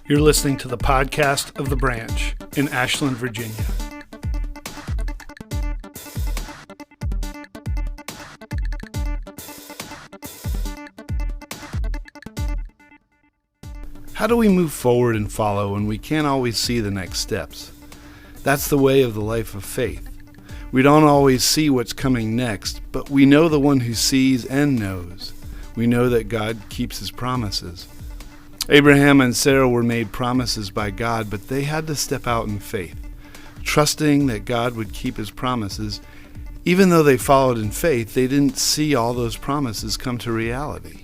You're listening to the podcast of The Branch in Ashland, Virginia. How do we move forward and follow when we can't always see the next steps? That's the way of the life of faith. We don't always see what's coming next, but we know the one who sees and knows. We know that God keeps his promises. Abraham and Sarah were made promises by God, but they had to step out in faith, trusting that God would keep his promises. Even though they followed in faith, they didn't see all those promises come to reality.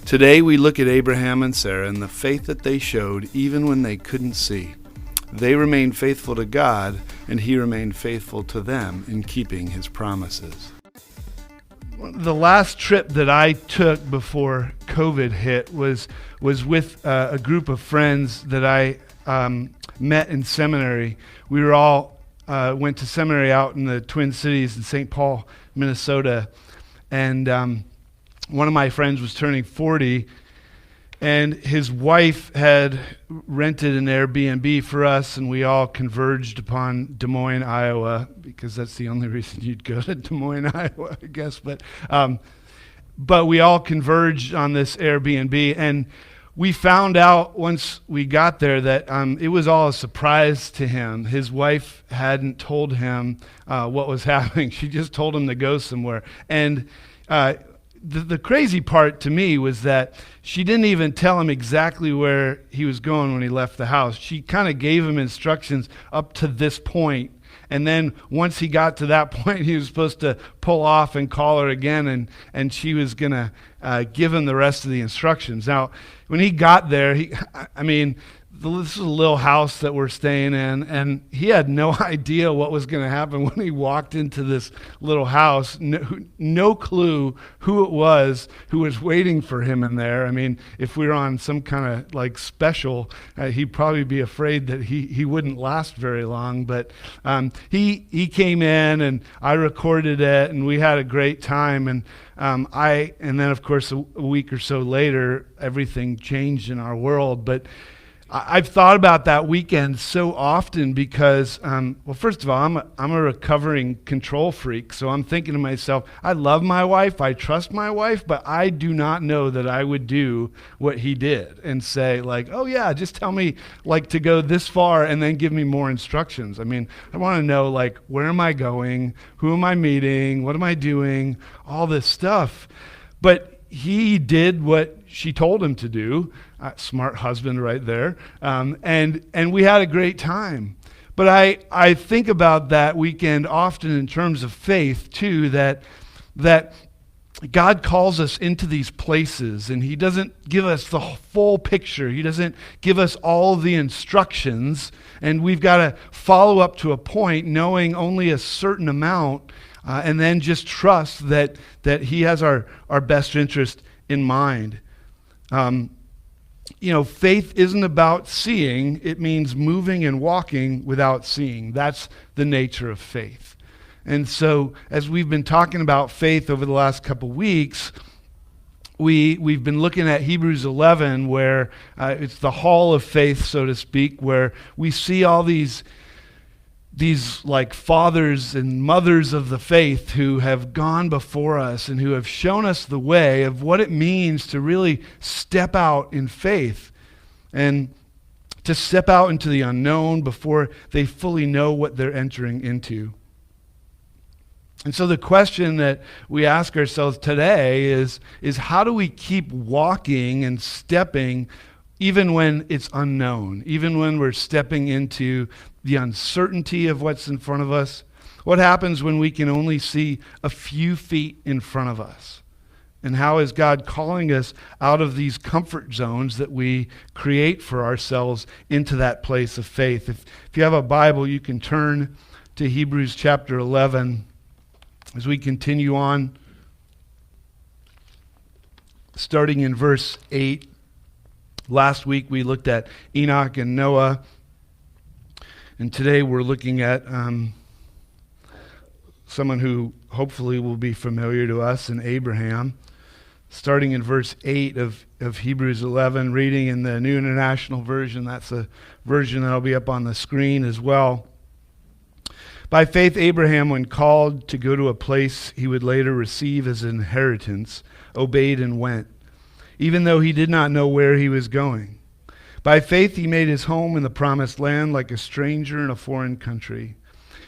Today we look at Abraham and Sarah and the faith that they showed even when they couldn't see. They remained faithful to God, and he remained faithful to them in keeping his promises. The last trip that I took before COVID hit was with a group of friends that I met in seminary. We were all went to seminary out in the Twin Cities in St. Paul, Minnesota, and one of my friends was turning 40, and his wife had rented an Airbnb for us, and we all converged upon Des Moines, Iowa, because that's the only reason you'd go to Des Moines, Iowa, I guess. But we all converged on this Airbnb, and we found out once we got there that it was all a surprise to him. His wife hadn't told him what was happening. She just told him to go somewhere. And the crazy part to me was that she didn't even tell him exactly where he was going when he left the house. She kind of gave him instructions up to this point, and then once he got to that point, he was supposed to pull off and call her again, and she was going to give him the rest of the instructions. Now, when he got there, this is a little house that we're staying in, and he had no idea what was going to happen when he walked into this little house. No clue who it was who was waiting for him in there. I mean, if we were on some kind of like special, he'd probably be afraid that he wouldn't last very long. But he came in, and I recorded it, and we had a great time. And then of course a week or so later, everything changed in our world. But I've thought about that weekend so often because, first of all, I'm a recovering control freak, so I'm thinking to myself, I love my wife, I trust my wife, but I do not know that I would do what he did and say, like, oh yeah, just tell me, like, to go this far and then give me more instructions. I mean, I want to know, like, where am I going, who am I meeting, what am I doing, all this stuff. But he did what she told him to do. Smart husband right there. And we had a great time. But I think about that weekend often in terms of faith too, that God calls us into these places, and he doesn't give us the full picture. He doesn't give us all the instructions, and we've got to follow up to a point knowing only a certain amount, and then just trust that he has our best interest in mind. Faith isn't about seeing. It means moving and walking without seeing. That's the nature of faith. And so as we've been talking about faith over the last couple weeks, we've been looking at Hebrews 11, where it's the hall of faith, so to speak, where we see all these like fathers and mothers of the faith who have gone before us and who have shown us the way of what it means to really step out in faith and to step out into the unknown before they fully know what they're entering into. And so the question that we ask ourselves today is how do we keep walking and stepping even when it's unknown, even when we're stepping into the uncertainty of what's in front of us? What happens when we can only see a few feet in front of us? And how is God calling us out of these comfort zones that we create for ourselves into that place of faith? If you have a Bible, you can turn to Hebrews chapter 11 as we continue on, starting in verse 8. Last week we looked at Enoch and Noah, and today we're looking at someone who hopefully will be familiar to us in Abraham. starting in verse 8 of Hebrews 11, reading in the New International Version. That's a version that'll be up on the screen as well. By faith, Abraham, when called to go to a place he would later receive as an inheritance, obeyed and went, even though he did not know where he was going. By faith, he made his home in the promised land like a stranger in a foreign country.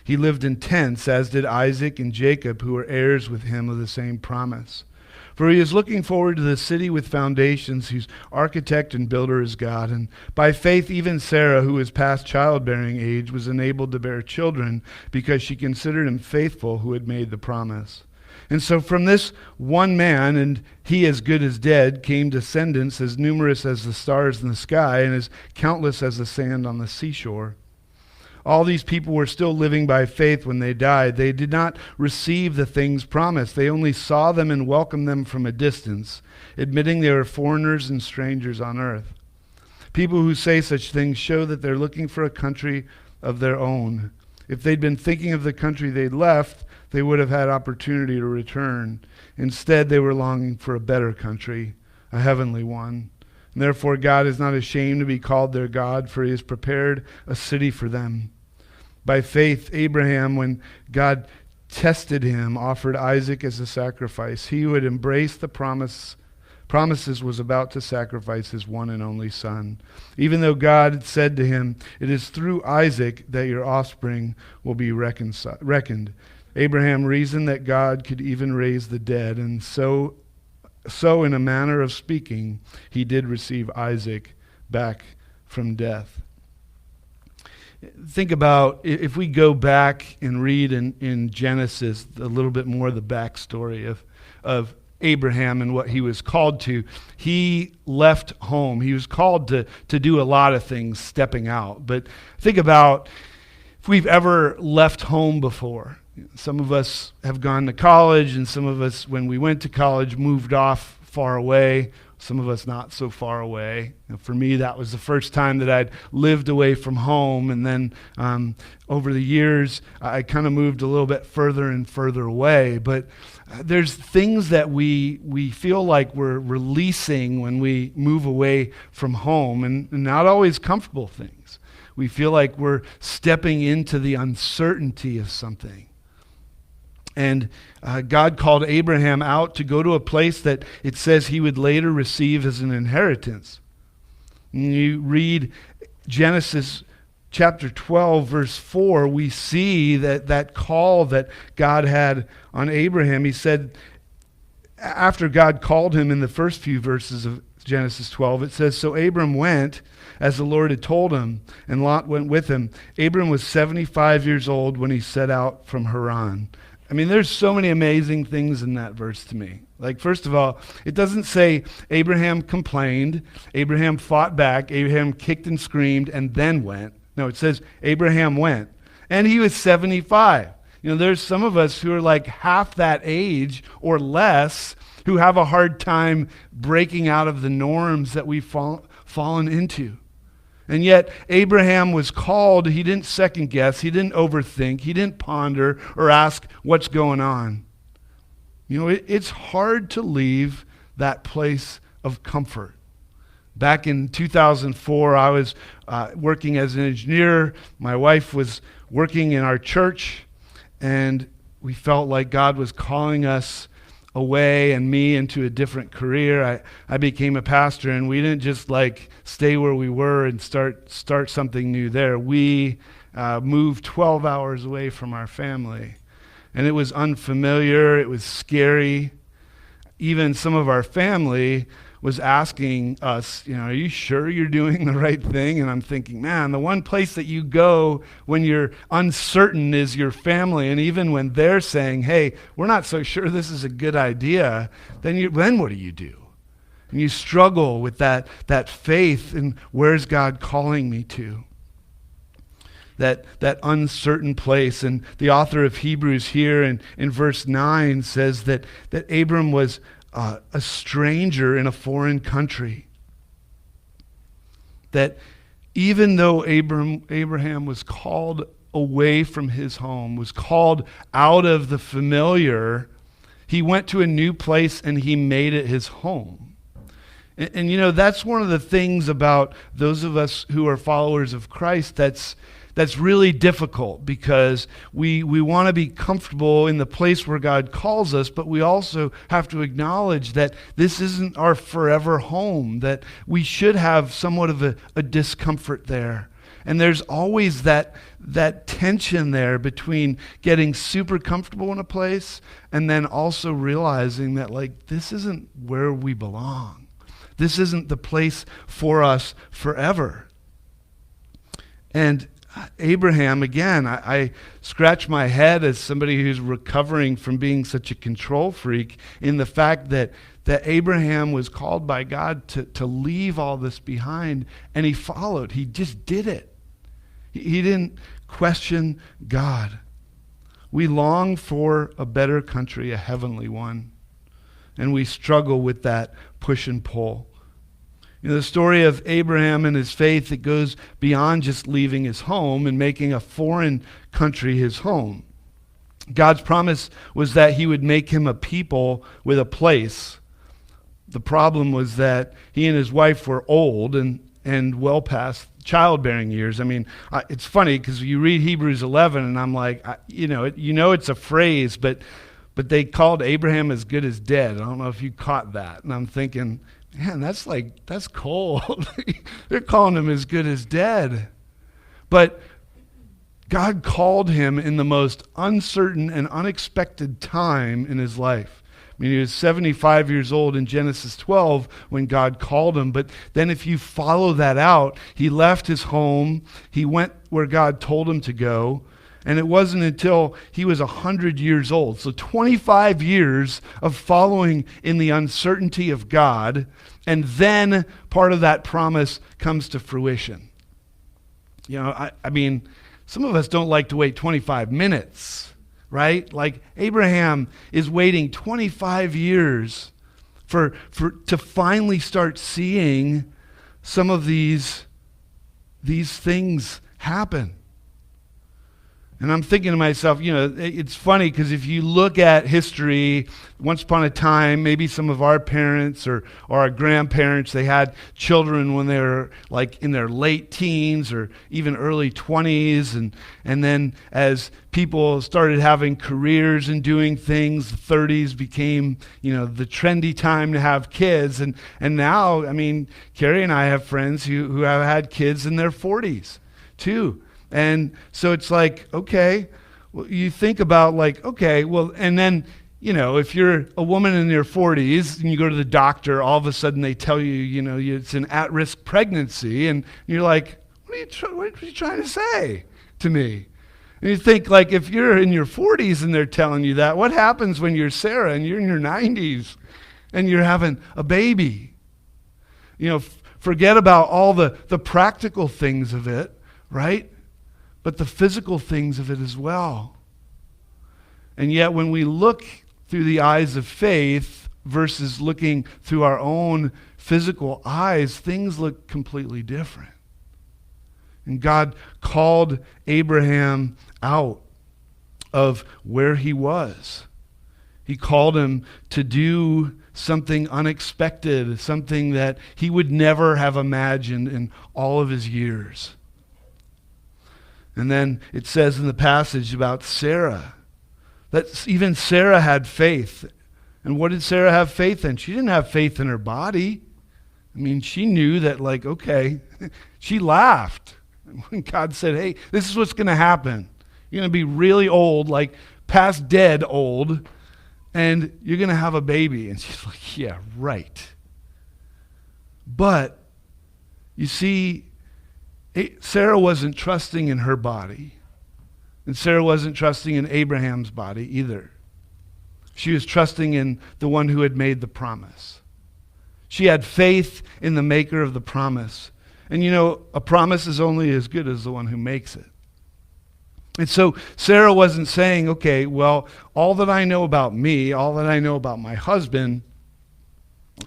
He lived in tents, as did Isaac and Jacob, who were heirs with him of the same promise. For he is looking forward to the city with foundations, whose architect and builder is God. And by faith, even Sarah, who was past childbearing age, was enabled to bear children because she considered him faithful who had made the promise. And so from this one man, and he as good as dead, came descendants as numerous as the stars in the sky and as countless as the sand on the seashore. All these people were still living by faith when they died. They did not receive the things promised. They only saw them and welcomed them from a distance, admitting they were foreigners and strangers on earth. People who say such things show that they're looking for a country of their own. If they'd been thinking of the country they'd left, they would have had opportunity to return. Instead, they were longing for a better country, a heavenly one. And therefore, God is not ashamed to be called their God, for he has prepared a city for them. By faith, Abraham, when God tested him, offered Isaac as a sacrifice. He who had embraced the promises was about to sacrifice his one and only son. Even though God had said to him, "It is through Isaac that your offspring will be reckoned." Abraham reasoned that God could even raise the dead, and so in a manner of speaking, he did receive Isaac back from death. Think about, if we go back and read in Genesis a little bit more of the backstory of Abraham and what he was called to. He left home. He was called to do a lot of things stepping out. But think about if we've ever left home before. Some of us have gone to college, and some of us, when we went to college, moved off far away. Some of us not so far away. For me, that was the first time that I'd lived away from home. And then over the years, I kind of moved a little bit further and further away. But there's things that we feel like we're releasing when we move away from home, and not always comfortable things. We feel like we're stepping into the uncertainty of something. And God called Abraham out to go to a place that it says he would later receive as an inheritance. And you read Genesis chapter 12, verse 4, we see that call that God had on Abraham. He said, after God called him in the first few verses of Genesis 12, it says, "So Abram went as the Lord had told him, and Lot went with him. Abram was 75 years old when he set out from Haran." I mean, there's so many amazing things in that verse to me. Like, first of all, it doesn't say Abraham complained, Abraham fought back, Abraham kicked and screamed, and then went. No, it says Abraham went. And he was 75. You know, there's some of us who are like half that age or less who have a hard time breaking out of the norms that we've fallen into. And yet, Abraham was called. He didn't second guess. He didn't overthink. He didn't ponder or ask what's going on. You know, it's hard to leave that place of comfort. Back in 2004, I was working as an engineer. My wife was working in our church, and we felt like God was calling us away and me into a different career. I became a pastor, and we didn't just like stay where we were and start something new there. We moved 12 hours away from our family, and it was unfamiliar. It was scary. Even some of our family was asking us, you know, "Are you sure you're doing the right thing?" And I'm thinking, man, the one place that you go when you're uncertain is your family. And even when they're saying, "Hey, we're not so sure this is a good idea," then what do you do? And you struggle with that faith and where's God calling me to? That uncertain place. And the author of Hebrews here in verse 9 says that Abram was a stranger in a foreign country. That even though Abraham was called away from his home, was called out of the familiar, He went to a new place and he made it his home. And you know, that's one of the things about those of us who are followers of Christ that's really difficult, because we want to be comfortable in the place where God calls us, but we also have to acknowledge that this isn't our forever home, that we should have somewhat of a discomfort there. And there's always that tension there between getting super comfortable in a place and then also realizing that, like, this isn't where we belong. This isn't the place for us forever. And Abraham, again, I scratch my head as somebody who's recovering from being such a control freak in the fact that Abraham was called by God to leave all this behind, and he followed. He just did it. He didn't question God. We long for a better country, a heavenly one, and we struggle with that push and pull. You know, the story of Abraham and his faith, it goes beyond just leaving his home and making a foreign country his home. God's promise was that he would make him a people with a place. The problem was that he and his wife were old and well past childbearing years. I mean, it's funny because you read Hebrews 11 and I'm like, it's a phrase, but they called Abraham as good as dead. I don't know if you caught that. And I'm thinking, man, that's cold. They're calling him as good as dead. But God called him in the most uncertain and unexpected time in his life. I mean, he was 75 years old in Genesis 12 when God called him. But then if you follow that out, he left his home. He went where God told him to go. And it wasn't until he was 100 years old, so 25 years of following in the uncertainty of God, and then part of that promise comes to fruition. You know, I mean, some of us don't like to wait 25 minutes, right? Like Abraham is waiting 25 years to finally start seeing some of these things happen. And I'm thinking to myself, you know, it's funny because if you look at history, once upon a time, maybe some of our parents or our grandparents, they had children when they were like in their late teens or even early 20s. And then as people started having careers and doing things, the 30s became, you know, the trendy time to have kids. And now, I mean, Carrie and I have friends who have had kids in their 40s too. And so it's like, okay, well, you think about like, okay, well, and then, you know, if you're a woman in your 40s and you go to the doctor, all of a sudden they tell you, you know, it's an at-risk pregnancy, and you're like, what are you trying to say to me? And you think, like, if you're in your 40s and they're telling you that, what happens when you're Sarah and you're in your 90s and you're having a baby? You know, forget about all the practical things of it, right? But the physical things of it as well. And yet when we look through the eyes of faith versus looking through our own physical eyes, things look completely different. And God called Abraham out of where he was. He called him to do something unexpected, something that he would never have imagined in all of his years. And then it says in the passage about Sarah, that even Sarah had faith. And what did Sarah have faith in? She didn't have faith in her body. I mean, she knew that, like, okay, she laughed when God said, hey, this is what's going to happen. You're going to be really old, like past dead old, and you're going to have a baby. And she's like, yeah, right. But, you see, Sarah wasn't trusting in her body. And Sarah wasn't trusting in Abraham's body either. She was trusting in the one who had made the promise. She had faith in the maker of the promise. And you know, a promise is only as good as the one who makes it. And so Sarah wasn't saying, okay, well, all that I know about me, all that I know about my husband,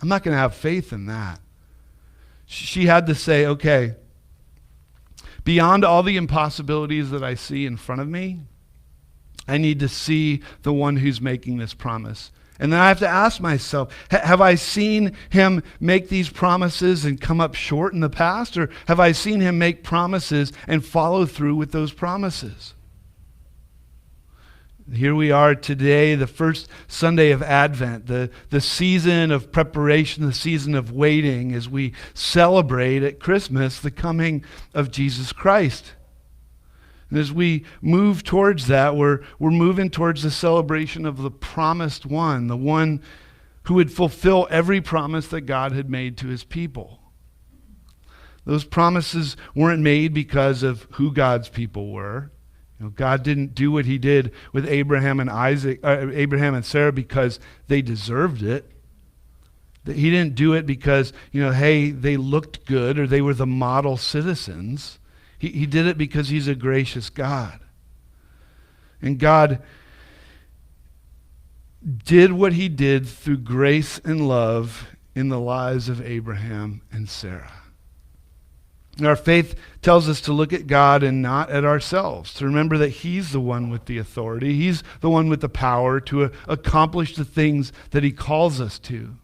I'm not going to have faith in that. She had to say, okay, beyond all the impossibilities that I see in front of me, I need to see the one who's making this promise. And then I have to ask myself, have I seen him make these promises and come up short in the past? Or have I seen him make promises and follow through with those promises? Here we are today, the first Sunday of Advent, the season of preparation, the season of waiting as we celebrate at Christmas the coming of Jesus Christ. And as we move towards that, we're moving towards the celebration of the promised one, the one who would fulfill every promise that God had made to his people. Those promises weren't made because of who God's people were. God didn't do what he did with Abraham and Sarah because they deserved it. He didn't do it because, hey, they looked good or they were the model citizens. He did it because he's a gracious God. And God did what he did through grace and love in the lives of Abraham and Sarah. Our faith tells us to look at God and not at ourselves, to remember that he's the one with the authority. He's the one with the power to accomplish the things that he calls us to.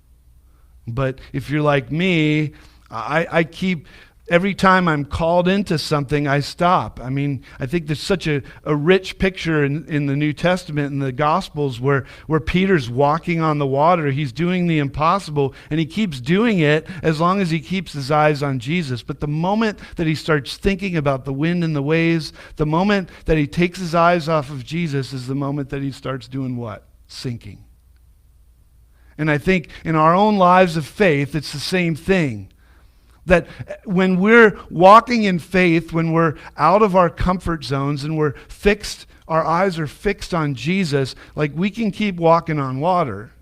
But if you're like me, I keep, every time I'm called into something, I stop. I think there's such a rich picture in the New Testament and the Gospels where Peter's walking on the water. He's doing the impossible, and he keeps doing it as long as he keeps his eyes on Jesus. But the moment that he starts thinking about the wind and the waves, the moment that he takes his eyes off of Jesus is the moment that he starts doing what? Sinking. And I think in our own lives of faith, it's the same thing. That when we're walking in faith, when we're out of our comfort zones and our eyes are fixed on Jesus, like we can keep walking on water.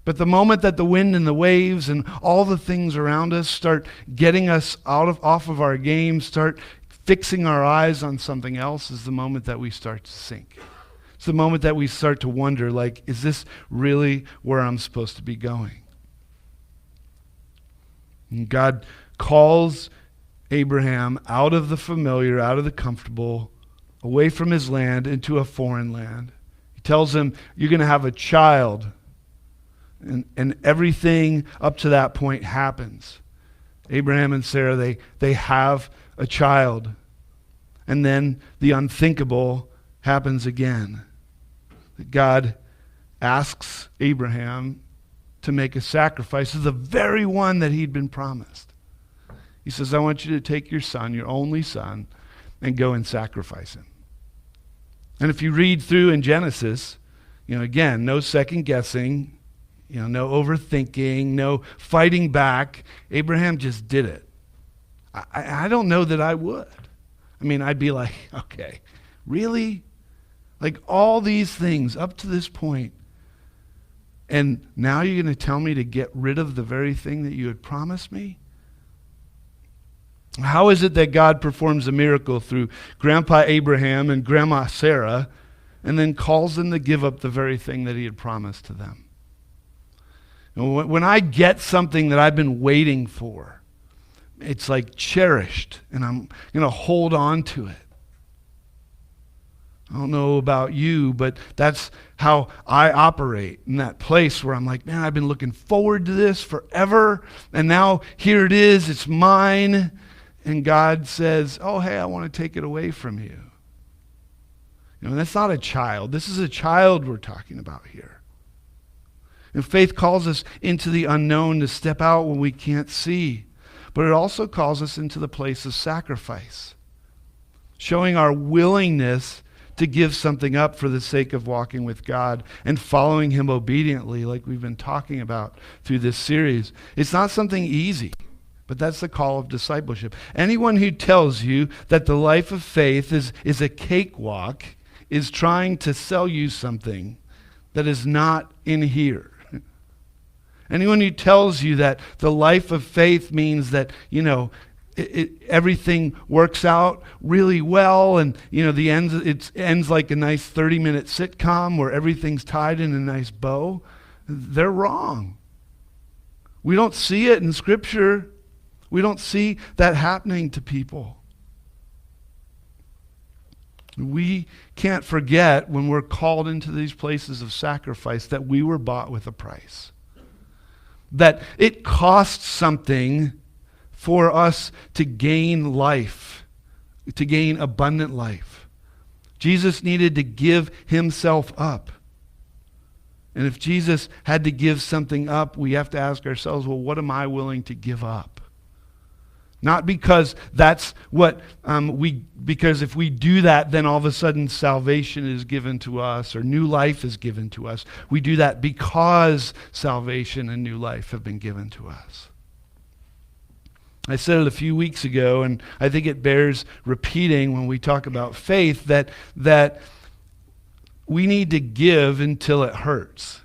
But the moment that the wind and the waves and all the things around us start getting us off of our game, start fixing our eyes on something else, is the moment that we start to sink. It's the moment that we start to wonder, is this really where I'm supposed to be going? And God calls Abraham out of the familiar, out of the comfortable, away from his land into a foreign land. He tells him, you're going to have a child. And everything up to that point happens. Abraham and Sarah, they have a child. And then the unthinkable happens again. God asks Abraham to make a sacrifice of the very one that he'd been promised. He says, I want you to take your son, your only son, and go and sacrifice him. And if you read through in Genesis, again, no second guessing, no overthinking, no fighting back. Abraham just did it. I don't know that I would. I'd be like, okay, really? All these things up to this point, and now you're going to tell me to get rid of the very thing that you had promised me? How is it that God performs a miracle through Grandpa Abraham and Grandma Sarah and then calls them to give up the very thing that he had promised to them? When I get something that I've been waiting for, it's cherished, and I'm going to hold on to it. I don't know about you, but that's how I operate, in that place where I'm like, man, I've been looking forward to this forever, and now here it is, it's mine. And God says, oh, hey, I want to take it away from you. That's not a child. This is a child we're talking about here. And faith calls us into the unknown, to step out when we can't see. But it also calls us into the place of sacrifice, showing our willingness to give something up for the sake of walking with God and following him obediently, like we've been talking about through this series. It's not something easy. But that's the call of discipleship. Anyone who tells you that the life of faith is a cakewalk is trying to sell you something that is not in here. Anyone who tells you that the life of faith means that, everything works out really well, and it ends like a nice 30-minute sitcom where everything's tied in a nice bow, they're wrong. We don't see it in Scripture. We don't see that happening to people. We can't forget when we're called into these places of sacrifice that we were bought with a price. That it costs something for us to gain life, to gain abundant life. Jesus needed to give himself up. And if Jesus had to give something up, we have to ask ourselves, well, what am I willing to give up? Not because that's what because if we do that, then all of a sudden salvation is given to us or new life is given to us. We do that because salvation and new life have been given to us. I said it a few weeks ago, and I think it bears repeating when we talk about faith, that we need to give until it hurts.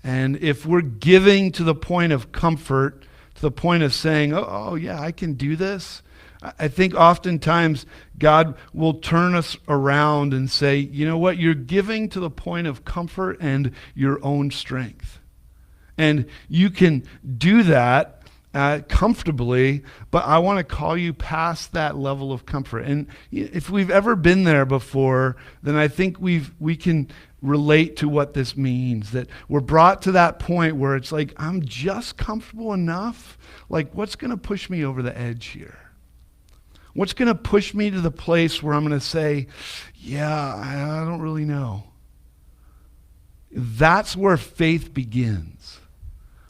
And if we're giving to the point of comfort, to the point of saying, oh yeah, I can do this, I think oftentimes God will turn us around and say, you know what, you're giving to the point of comfort and your own strength. And you can do that comfortably, but I want to call you past that level of comfort. And if we've ever been there before, then I think we can relate to what this means, that we're brought to that point where it's like, I'm just comfortable enough. Like, what's going to push me over the edge here? What's going to push me to the place where I'm going to say, yeah, I don't really know. That's where faith begins.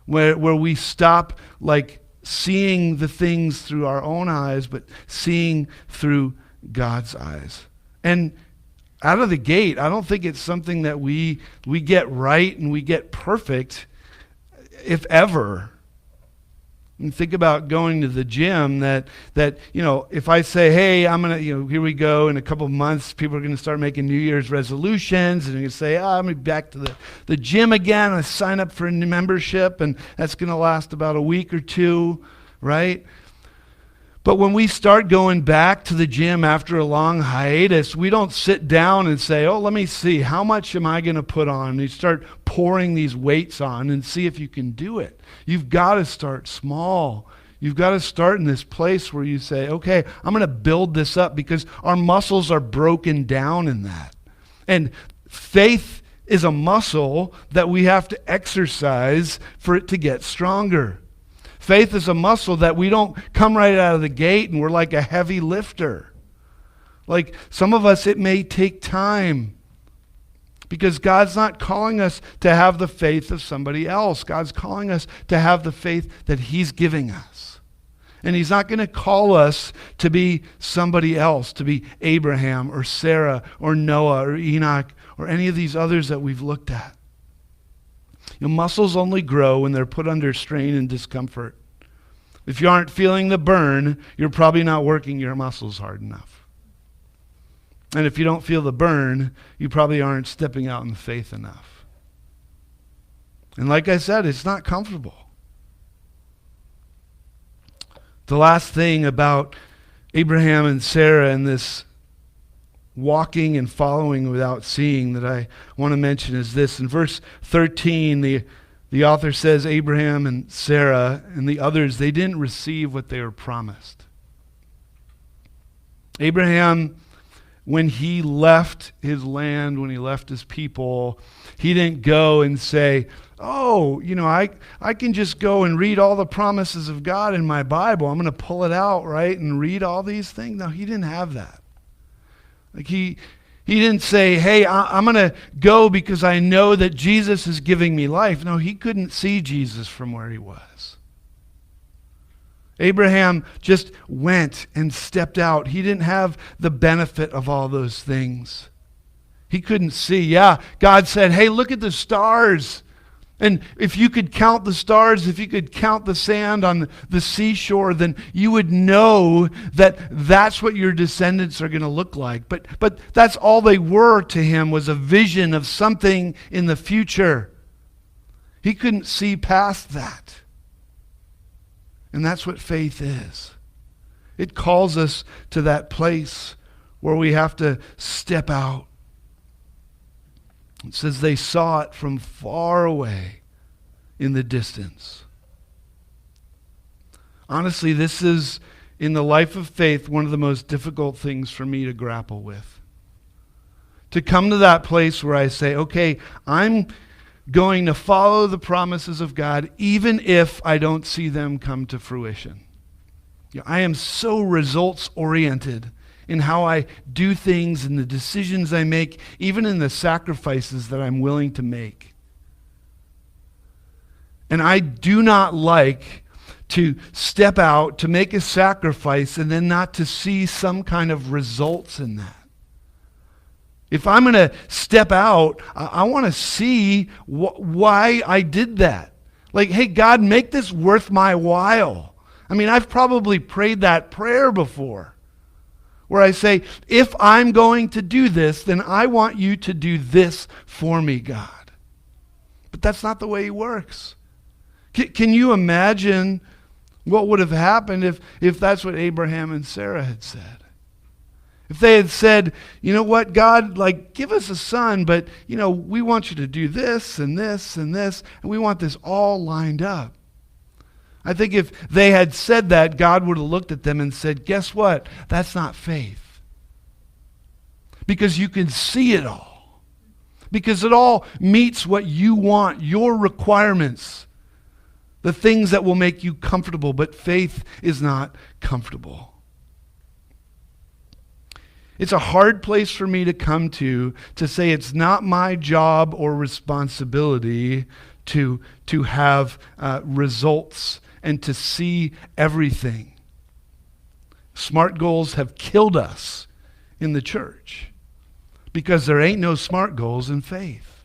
Where we stop like seeing the things through our own eyes, but seeing through God's eyes. And out of the gate, I don't think it's something that we get right and we get perfect, if ever. And think about going to the gym that if I say, hey, I'm going to, here we go, in a couple of months, people are going to start making New Year's resolutions, and you're going to say, I'm going to be back to the gym again, I sign up for a new membership, and that's going to last about a week or two, right? But when we start going back to the gym after a long hiatus, we don't sit down and say, oh, let me see, how much am I going to put on? And you start pouring these weights on and see if you can do it. You've got to start small. You've got to start in this place where you say, okay, I'm going to build this up, because our muscles are broken down in that. And faith is a muscle that we have to exercise for it to get stronger. Faith is a muscle that we don't come right out of the gate and we're like a heavy lifter. Like some of us, it may take time, because God's not calling us to have the faith of somebody else. God's calling us to have the faith that he's giving us. And he's not going to call us to be somebody else, to be Abraham or Sarah or Noah or Enoch or any of these others that we've looked at. Muscles only grow when they're put under strain and discomfort. If you aren't feeling the burn, you're probably not working your muscles hard enough. And if you don't feel the burn, you probably aren't stepping out in faith enough. And like I said, it's not comfortable. The last thing about Abraham and Sarah and this walking and following without seeing that I want to mention is this. In verse 13, the author says Abraham and Sarah and the others, they didn't receive what they were promised. Abraham, when he left his land, when he left his people, he didn't go and say, oh, I can just go and read all the promises of God in my Bible. I'm going to pull it out, right, and read all these things. No, he didn't have that. Like he didn't say, hey, I'm going to go because I know that Jesus is giving me life. No, he couldn't see Jesus from where he was. Abraham just went and stepped out. He didn't have the benefit of all those things. He couldn't see. Yeah, God said, hey, look at the stars. And if you could count the stars, if you could count the sand on the seashore, then you would know that that's what your descendants are going to look like. But that's all they were to him, was a vision of something in the future. He couldn't see past that. And that's what faith is. It calls us to that place where we have to step out. It says they saw it from far away in the distance. Honestly, this is in the life of faith, one of the most difficult things for me to grapple with. To come to that place where I say, okay, I'm going to follow the promises of God even if I don't see them come to fruition. I am so results-oriented in how I do things and the decisions I make, even in the sacrifices that I'm willing to make. And I do not like to step out, to make a sacrifice, and then not to see some kind of results in that. If I'm going to step out, I want to see why I did that. Like, hey, God, make this worth my while. I mean, I've probably prayed that prayer before, where I say, if I'm going to do this, then I want you to do this for me, God. But that's not the way he works. Can you imagine what would have happened if that's what Abraham and Sarah had said? If they had said, you know what, God, like, give us a son, but, we want you to do this and this and this, and we want this all lined up. I think if they had said that, God would have looked at them and said, guess what? That's not faith. Because you can see it all. Because it all meets what you want, your requirements, the things that will make you comfortable, but faith is not comfortable. It's a hard place for me to come to say it's not my job or responsibility to have results and to see everything. SMART goals have killed us in the church because there ain't no SMART goals in faith.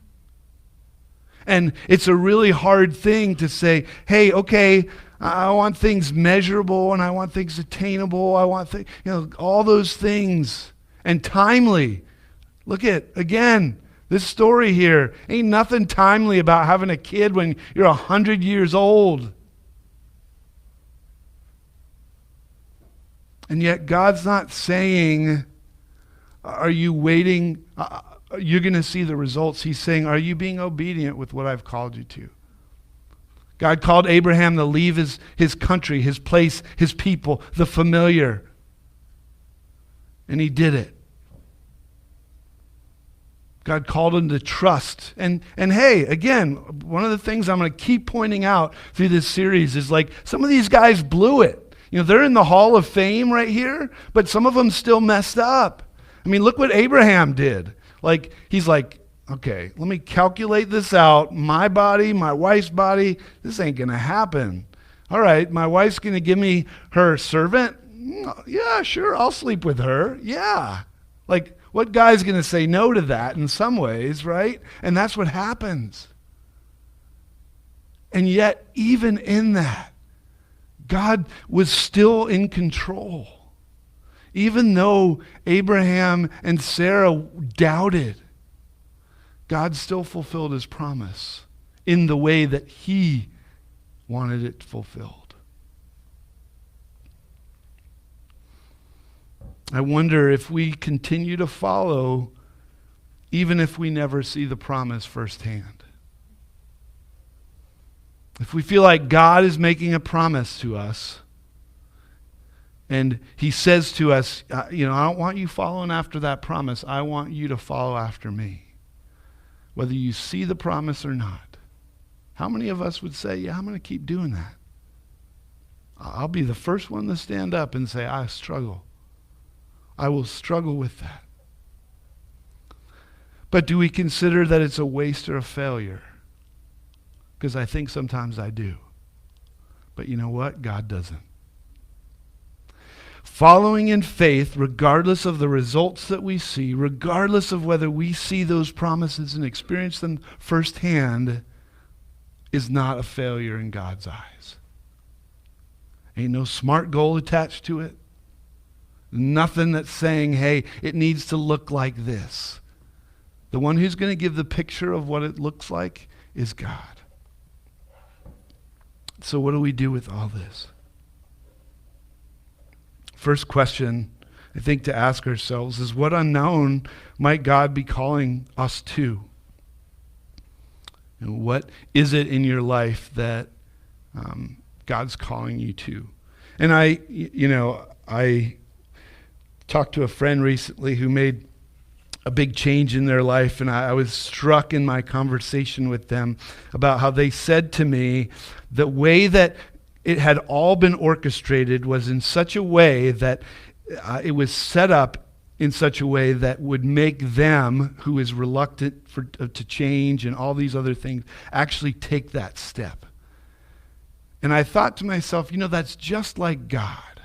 And it's a really hard thing to say, hey, okay, I want things measurable and I want things attainable. I want all those things. And timely. Look at, again, this story here. Ain't nothing timely about having a kid when you're 100 years old. And yet God's not saying, are you waiting? You're going to see the results. He's saying, are you being obedient with what I've called you to? God called Abraham to leave his country, his place, his people, the familiar. And he did it. God called him to trust. And hey, again, one of the things I'm going to keep pointing out through this series is like some of these guys blew it. They're in the Hall of Fame right here, but some of them still messed up. I mean, look what Abraham did. Like, he's like, okay, let me calculate this out. My body, my wife's body, this ain't going to happen. All right, my wife's going to give me her servant. Yeah, sure, I'll sleep with her. Yeah. Like, what guy's going to say no to that in some ways, right? And that's what happens. And yet, even in that, God was still in control. Even though Abraham and Sarah doubted, God still fulfilled his promise in the way that he wanted it fulfilled. I wonder if we continue to follow even if we never see the promise firsthand. If we feel like God is making a promise to us and he says to us, I don't want you following after that promise. I want you to follow after me. Whether you see the promise or not. How many of us would say, yeah, I'm going to keep doing that? I'll be the first one to stand up and say, I struggle. I will struggle with that. But do we consider that it's a waste or a failure? Because I think sometimes I do. But you know what? God doesn't. Following in faith, regardless of the results that we see, regardless of whether we see those promises and experience them firsthand, is not a failure in God's eyes. Ain't no SMART goal attached to it. Nothing that's saying, hey, it needs to look like this. The one who's going to give the picture of what it looks like is God. So what do we do with all this? First question, I think, to ask ourselves is, what unknown might God be calling us to? And what is it in your life that God's calling you to? And I talked to a friend recently who made a big change in their life, and I was struck in my conversation with them about how they said to me the way that it had all been orchestrated was in such a way that it was set up in such a way that would make them, who is reluctant to change and all these other things, actually take that step. And I thought to myself, that's just like God,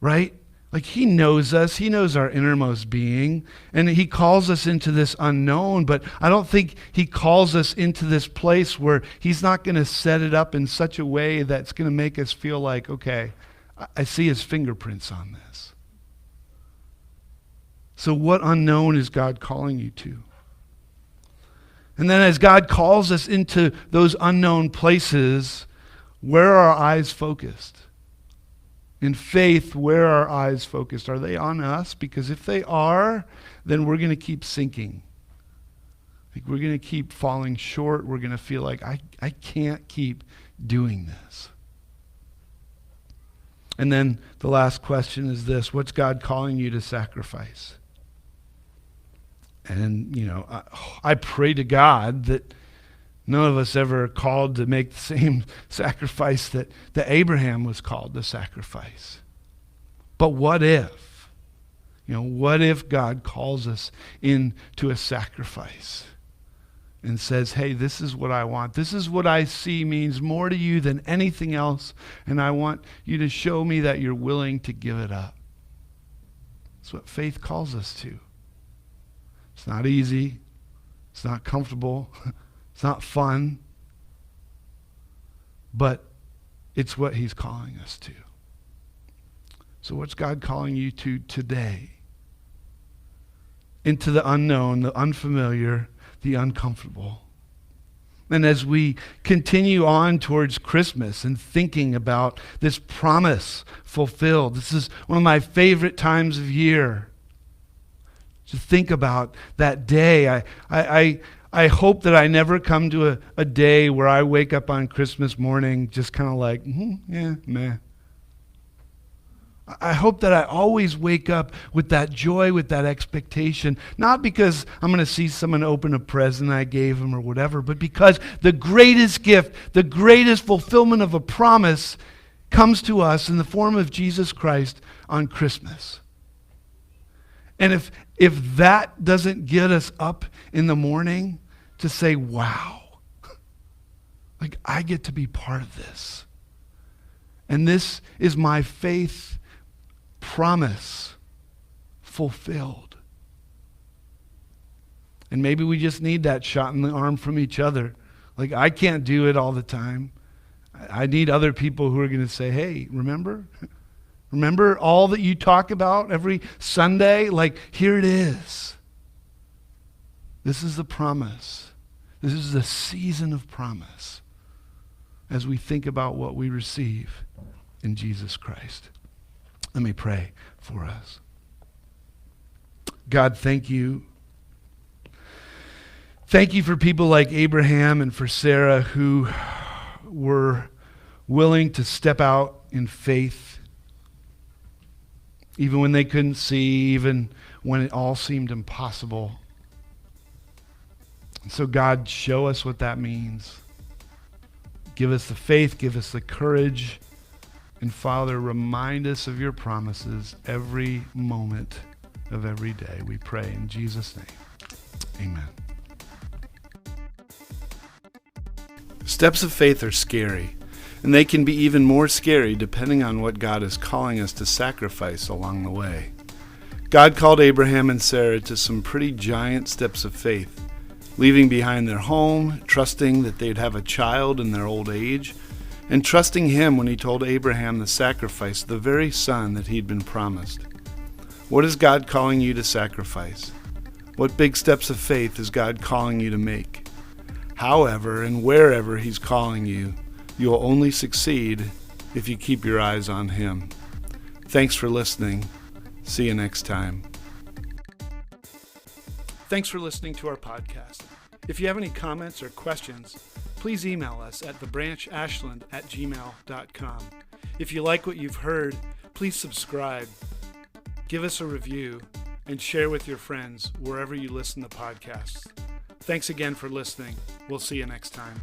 right? Like he knows us, he knows our innermost being, and he calls us into this unknown, but I don't think he calls us into this place where he's not going to set it up in such a way that's going to make us feel like, okay, I see his fingerprints on this. So what unknown is God calling you to? And then as God calls us into those unknown places, where are our eyes focused? In faith, where are our eyes focused? Are they on us? Because if they are, then we're going to keep sinking. Like we're going to keep falling short. We're going to feel like, I can't keep doing this. And then the last question is this: what's God calling you to sacrifice? And, I pray to God that none of us ever are called to make the same sacrifice that Abraham was called to sacrifice. But what if? What if God calls us into a sacrifice and says, hey, this is what I want. This is what I see means more to you than anything else, and I want you to show me that you're willing to give it up. That's what faith calls us to. It's not easy. It's not comfortable. It's not fun. But it's what he's calling us to. So what's God calling you to today? Into the unknown, the unfamiliar, the uncomfortable. And as we continue on towards Christmas and thinking about this promise fulfilled, this is one of my favorite times of year to think about that day. I hope that I never come to a day where I wake up on Christmas morning just kind of like, yeah, meh. I hope that I always wake up with that joy, with that expectation, not because I'm going to see someone open a present I gave them or whatever, but because the greatest gift, the greatest fulfillment of a promise comes to us in the form of Jesus Christ on Christmas. And if that doesn't get us up in the morning to say, wow, like I get to be part of this. And this is my faith promise fulfilled. And maybe we just need that shot in the arm from each other. Like I can't do it all the time. I need other people who are going to say, hey, remember? Remember all that you talk about every Sunday? Like, here it is. This is the promise. This is the season of promise as we think about what we receive in Jesus Christ. Let me pray for us. God, thank you. Thank you for people like Abraham and for Sarah who were willing to step out in faith, even when they couldn't see, even when it all seemed impossible. And so God, show us what that means. Give us the faith, give us the courage, and Father, remind us of your promises every moment of every day. We pray in Jesus' name. Amen. Steps of faith are scary, and they can be even more scary depending on what God is calling us to sacrifice along the way. God called Abraham and Sarah to some pretty giant steps of faith, leaving behind their home, trusting that they'd have a child in their old age, and trusting him when he told Abraham to sacrifice the very son that he'd been promised. What is God calling you to sacrifice? What big steps of faith is God calling you to make? However and wherever he's calling you, you'll only succeed if you keep your eyes on him. Thanks for listening. See you next time. Thanks for listening to our podcast. If you have any comments or questions, please email us at thebranchashland@gmail.com. If you like what you've heard, please subscribe, give us a review, and share with your friends wherever you listen to podcasts. Thanks again for listening. We'll see you next time.